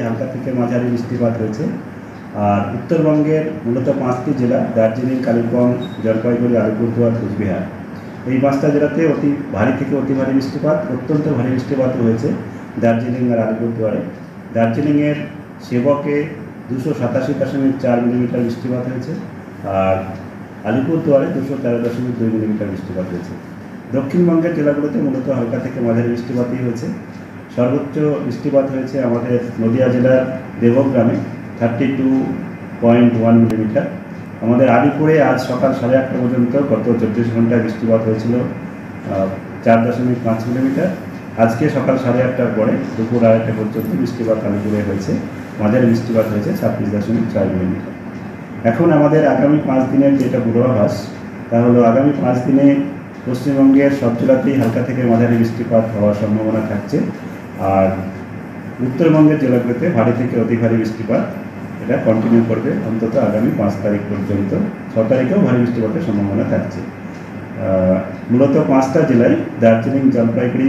হালকা থেকে মাঝারি বৃষ্টিপাত হয়েছে। আর উত্তরবঙ্গের মূলত 5টি জেলা দার্জিলিং, কালিম্পং, জলপাইগুড়ি, আলিপুরদুয়ার, কোচবিহার, এই 5টা জেলাতে অতি ভারী থেকে অতি ভারী বৃষ্টিপাত, অত্যন্ত ভারী বৃষ্টিপাত হয়েছে দার্জিলিং আর আলিপুরদুয়ারে। দার্জিলিংয়ের সেবকে 287.4 মিলিমিটার বৃষ্টিপাত হয়েছে, আর আলিপুরদুয়ারে 213.2 মিলিমিটার বৃষ্টিপাত হয়েছে। দক্ষিণবঙ্গের জেলাগুলোতে মূলত হালকা থেকে মাঝারি বৃষ্টিপাতই হয়েছে। সর্বোচ্চ বৃষ্টিপাত হয়েছে আমাদের নদিয়া জেলার দেবগ্রামে 32.1 মিলিমিটার। আমাদের আলিপুরে আজ সকাল 8:30 পর্যন্ত গত 24 ঘন্টায় বৃষ্টিপাত হয়েছিল 4.5 মিলিমিটার। আজকে সকাল 8:30টার পরে দুপুর 2:30 পর্যন্ত বৃষ্টিপাত আলিপুরে হয়েছে, মাঝারি বৃষ্টিপাত হয়েছে 26.4 মিলিমিটার। এখন আমাদের আগামী 5 দিনের যেটা পূর্বাভাস, তা হলো আগামী 5 দিনে পশ্চিমবঙ্গের সব জেলাতেই হালকা থেকে মাঝারি বৃষ্টিপাত হওয়ার সম্ভাবনা থাকছে। আর উত্তরবঙ্গের জেলাগুলোতে ভারী থেকে অতি ভারী বৃষ্টিপাত এটা কন্টিনিউ করবে অন্তত আগামী 5 তারিখ পর্যন্ত। 6 তারিখেও ভারী বৃষ্টিপাতের সম্ভাবনা থাকছে। মূলত 5টা জেলায় দার্জিলিং, জলপাইগুড়ি,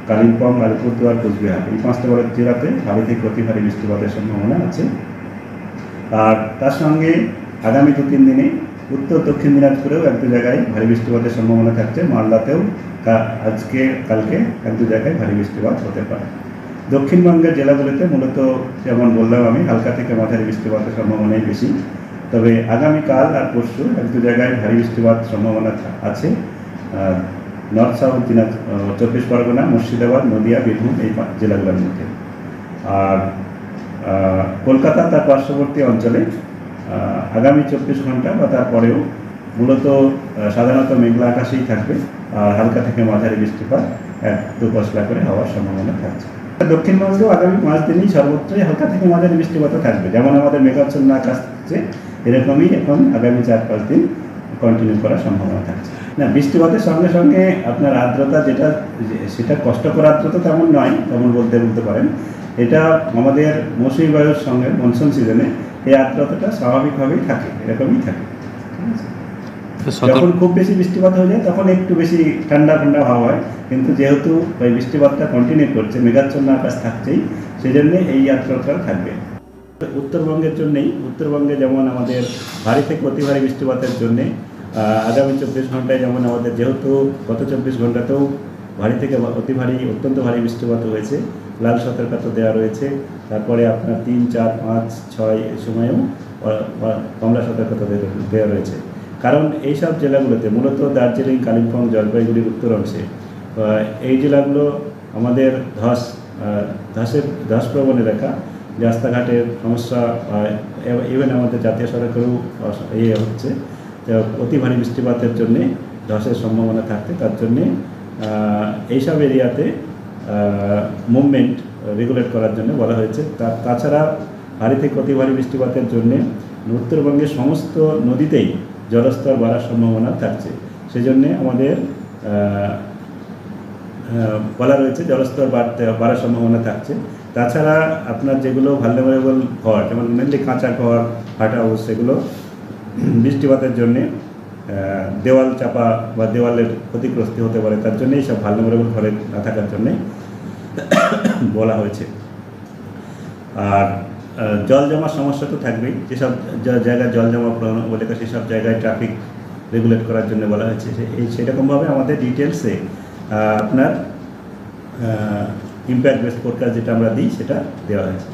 কালিম্পং, আলিপুরদুয়ার, কোচবিহার, এই 5টা জেলাতে ভারী থেকে অতি ভারী বৃষ্টিপাতের সম্ভাবনা আছে। আর তার সঙ্গে আগামী 2-3 দিনে উত্তর দক্ষিণ দিনাজপুরেও 1-2 জায়গায় ভারী বৃষ্টিপাতের সম্ভাবনা থাকছে। মালদাতেও আজকে কালকে 1-2 জায়গায় ভারী বৃষ্টিপাত হতে পারে। দক্ষিণবঙ্গের জেলাগুলিতে মূলত যেমন বললাম আমি, হালকা থেকে মাঝারি বৃষ্টিপাতের সম্ভাবনাই বেশি। তবে আগামীকাল আর পরশু 1-2 জায়গায় ভারী বৃষ্টিপাত সম্ভাবনা আছে। নর্থ সাউথ 24 পরগনা, মুর্শিদাবাদ, নদিয়া, বীরভূম, এই জেলাগুলোর মধ্যে। আর কলকাতা তার পার্শ্ববর্তী অঞ্চলে আগামী 24 ঘন্টা বা তারপরেও মূলত সাধারণত মেঘলা আকাশেই থাকবে, আর হালকা থেকে মাঝারি বৃষ্টিপাত 1-2 পশলা করে হওয়ার সম্ভাবনা থাকছে। দক্ষিণবঙ্গেও আগামী 5 দিনই সর্বোচ্চই হালকা থেকে মাঝারি বৃষ্টিপাতও থাকবে। যেমন আমাদের মেঘাচ্ছন্ন আকাশ থাকছে, এরকমই এখন আগামী 4-5 দিন কন্টিনিউ করার সম্ভাবনা থাকছে। না, বৃষ্টিপাতের সঙ্গে সঙ্গে আপনার আর্দ্রতা যেটা, সেটা কষ্টকর আর্দ্রতা তেমন নয়, তেমন বলতে পারেন। এটা আমাদের মৌসুমী বায়ুর সঙ্গে মনসুন সিজনে এই আর্দ্রতাটা স্বাভাবিকভাবেই থাকে, এরকমই থাকে। যখন খুব বেশি বৃষ্টিপাত হয়ে যায় তখন একটু বেশি ঠান্ডা হাওয়া হয়, কিন্তু যেহেতু ওই বৃষ্টিপাতটা কন্টিনিউ করছে, মেঘাচ্ছন্ন আকাশ থাকছেই, সেই জন্যে এই আর্দ্রতা থাকবে। উত্তরবঙ্গের জন্যেই, উত্তরবঙ্গে যেমন আমাদের ভারী থেকে অতি ভারী বৃষ্টিপাতের জন্যে আগামী 24 ঘন্টায় যেমন আমাদের, যেহেতু গত 24 ঘন্টাতেও ভারী থেকে অতি ভারী, অত্যন্ত ভারী বৃষ্টিপাত হয়েছে, লাল সতর্কতা দেওয়া রয়েছে। তারপরে আপনার 3, 4, 5, 6 এই সময়েও কমলা সতর্কতা দেওয়া রয়েছে। কারণ এইসব জেলাগুলোতে মূলত দার্জিলিং, কালিম্পং, জলপাইগুড়ির উত্তর অংশে এই জেলাগুলো আমাদের ধসপ্রবণ এলাকা, রাস্তাঘাটের সমস্যা, ইভেন আমাদের জাতীয় সড়কেরও হচ্ছে। অতি ভারী বৃষ্টিপাতের জন্যে ধসের সম্ভাবনা থাকতে, তার জন্যে এইসব এরিয়াতে মুভমেন্ট রেগুলেট করার জন্য বলা হয়েছে। তাছাড়া ভারী থেকে অতি ভারী বৃষ্টিপাতের জন্যে উত্তরবঙ্গের সমস্ত নদীতেই জলস্তর বাড়ার সম্ভাবনা থাকছে। সেজন্যে আমাদের বলা রয়েছে জলস্তর বাড়ার সম্ভাবনা থাকছে। তাছাড়া আপনার যেগুলো ভালনারেবল ঘর, যেমন মেনলি কাঁচা ঘর, ফাটা হাউস, সেগুলো বৃষ্টিপাতের জন্যে দেওয়াল চাপা বা দেওয়ালের ক্ষতিগ্রস্ত হতে পারে, তার জন্যই সব ভালনারেবল ঘরে না থাকার জন্যে বলা হয়েছে। আর জল জমার সমস্যা তো থাকবেই, যেসব জায়গায় জল জমা বলে সেসব জায়গায় ট্রাফিক রেগুলেট করার জন্য বলা হয়েছে। সেরকমভাবে আমাদের ডিটেলসে আপনার ইম্প্যাক্ট বেসড ফোরকাস্ট যেটা আমরা দিই সেটা দেওয়া হয়েছে।